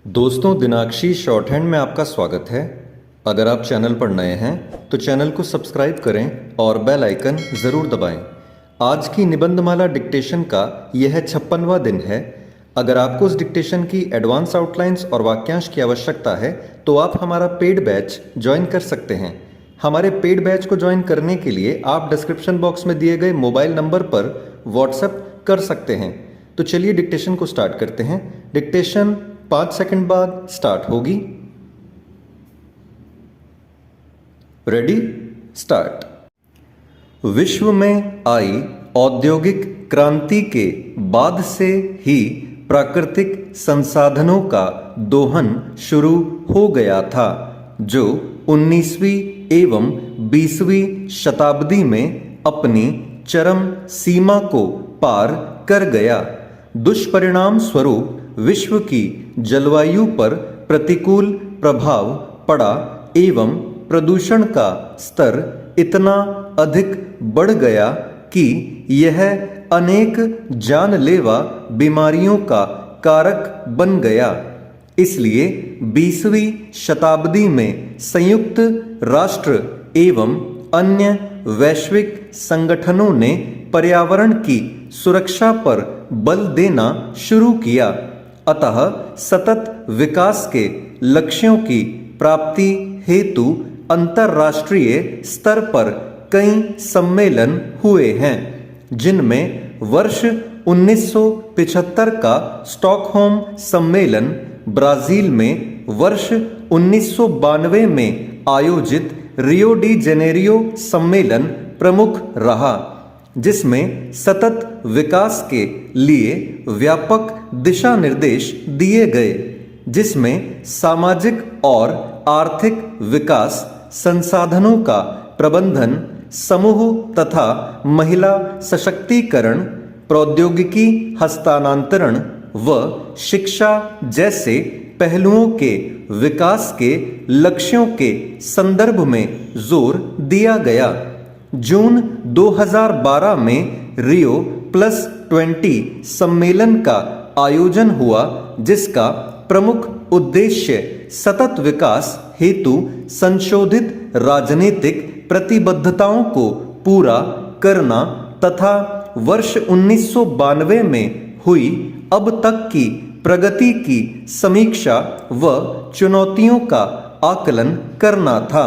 दोस्तों, दिनाक्षी short hand में आपका स्वागत है। अगर आप चैनल पर नए हैं तो चैनल को सब्सक्राइब करें और बेल आइकन ज़रूर दबाएं। आज की निबंधमाला डिक्टेशन का यह 56वां दिन है। अगर आपको इस डिक्टेशन की एडवांस आउटलाइंस और वाक्यांश की आवश्यकता है तो आप हमारा पेड बैच ज्वाइन कर सकते हैं। हमारे पेड बैच को ज्वाइन करने के लिए आप डिस्क्रिप्शन बॉक्स में दिए गए मोबाइल नंबर पर व्हाट्सएप कर सकते हैं। तो चलिए डिक्टेशन को स्टार्ट करते हैं। डिक्टेशन 5 सेकंड बाद स्टार्ट होगी। Ready, start. विश्व में आई औद्योगिक क्रांति के बाद से ही प्राकृतिक संसाधनों का दोहन शुरू हो गया था, जो 19वीं एवं 20वीं शताब्दी में अपनी चरम सीमा को पार कर गया। दुष्परिणाम स्वरूप विश्व की जलवायु पर प्रतिकूल प्रभाव पड़ा एवं प्रदूषण का स्तर इतना अधिक बढ़ गया कि यह अनेक जानलेवा बीमारियों का कारक बन गया। इसलिए 20वीं शताब्दी में संयुक्त राष्ट्र एवं अन्य वैश्विक संगठनों ने पर्यावरण की सुरक्षा पर बल देना शुरू किया। अतः सतत विकास के लक्ष्यों की प्राप्ति हेतु अंतर्राष्ट्रीय स्तर पर कई सम्मेलन हुए हैं, जिनमें वर्ष 1975 का स्टॉकहोम सम्मेलन, ब्राजील में वर्ष 1992 में आयोजित रियो डी जेनेरियो सम्मेलन प्रमुख रहा, जिसमें सतत विकास के लिए व्यापक दिशा निर्देश दिए गए, जिसमें सामाजिक और आर्थिक विकास, संसाधनों का प्रबंधन, समूह तथा महिला सशक्तिकरण, प्रौद्योगिकी हस्तांतरण व शिक्षा जैसे पहलुओं के विकास के लक्ष्यों के संदर्भ में जोर दिया गया। जून 2012 में रियो +20 सम्मेलन का आयोजन हुआ, जिसका प्रमुख उद्देश्य सतत विकास हेतु संशोधित राजनीतिक प्रतिबद्धताओं को पूरा करना तथा वर्ष 1992 में हुई अब तक की प्रगति की समीक्षा व चुनौतियों का आकलन करना था।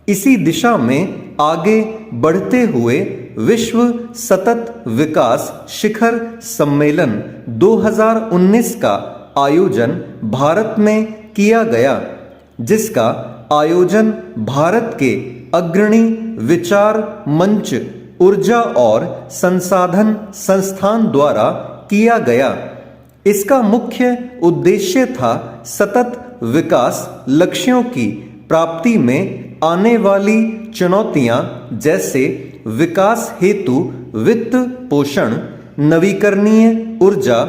इसी दिशा में आगे बढ़ते हुए विश्व सतत विकास शिखर सम्मेलन 2019 का आयोजन भारत में किया गया, जिसका आयोजन भारत के अग्रणी विचार मंच, ऊर्जा और संसाधन संस्थान द्वारा किया गया। इसका मुख्य उद्देश्य था सतत विकास लक्ष्यों की प्राप्ति में आने वाली चुनौतियां, जैसे विकास हेतु वित्त पोषण, नवीकरणीय ऊर्जा,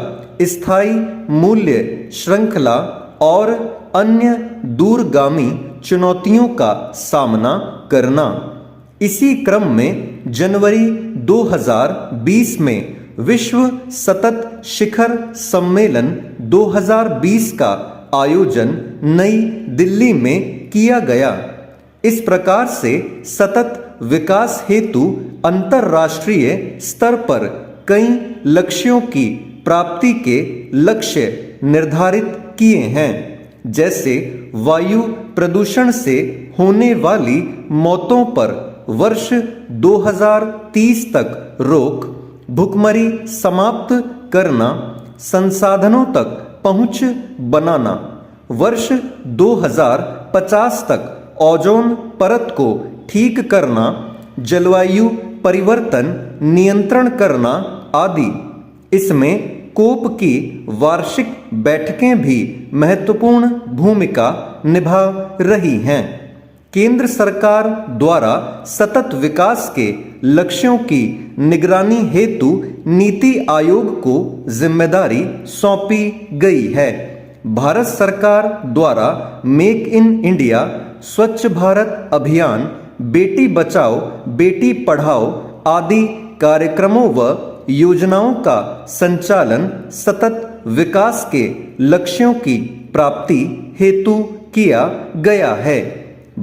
स्थायी मूल्य श्रृंखला और अन्य दूरगामी चुनौतियों का सामना करना। इसी क्रम में जनवरी 2020 में विश्व सतत शिखर सम्मेलन 2020 का आयोजन नई दिल्ली में किया गया। इस प्रकार से सतत विकास हेतु अंतर्राष्ट्रीय स्तर पर कई लक्ष्यों की प्राप्ति के लक्ष्य निर्धारित किए हैं, जैसे वायु प्रदूषण से होने वाली मौतों पर वर्ष 2030 तक रोक, भुखमरी समाप्त करना, संसाधनों तक पहुंच बनाना, वर्ष 2050 तक ओजोन परत को ठीक करना, जलवायु परिवर्तन नियंत्रण करना आदि। इसमें कोप की वार्षिक बैठकें भी महत्वपूर्ण भूमिका निभा रही हैं। केंद्र सरकार द्वारा सतत विकास के लक्ष्यों की निगरानी हेतु नीति आयोग को जिम्मेदारी सौंपी गई है। भारत सरकार द्वारा मेक इन इंडिया, स्वच्छ भारत अभियान, बेटी बचाओ बेटी पढ़ाओ आदि कार्यक्रमों व योजनाओं का संचालन सतत विकास के लक्ष्यों की प्राप्ति हेतु किया गया है।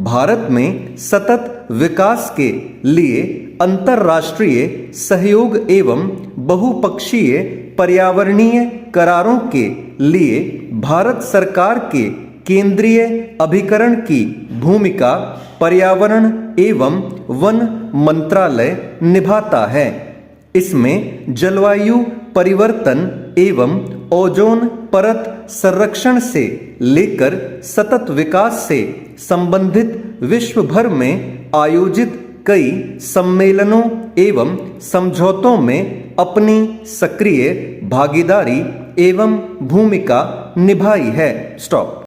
भारत में सतत विकास के लिए अंतर्राष्ट्रीय सहयोग एवं बहुपक्षीय पर्यावरणीय करारों के लिए भारत सरकार के केंद्रीय अभिकरण की भूमिका पर्यावरण एवं वन मंत्रालय निभाता है। इसमें जलवायु परिवर्तन एवं ओजोन परत संरक्षण से लेकर सतत विकास से संबंधित विश्व भर में आयोजित कई सम्मेलनों एवं समझौतों में अपनी सक्रिय भागीदारी एवं भूमिका निभाई है। स्टॉप।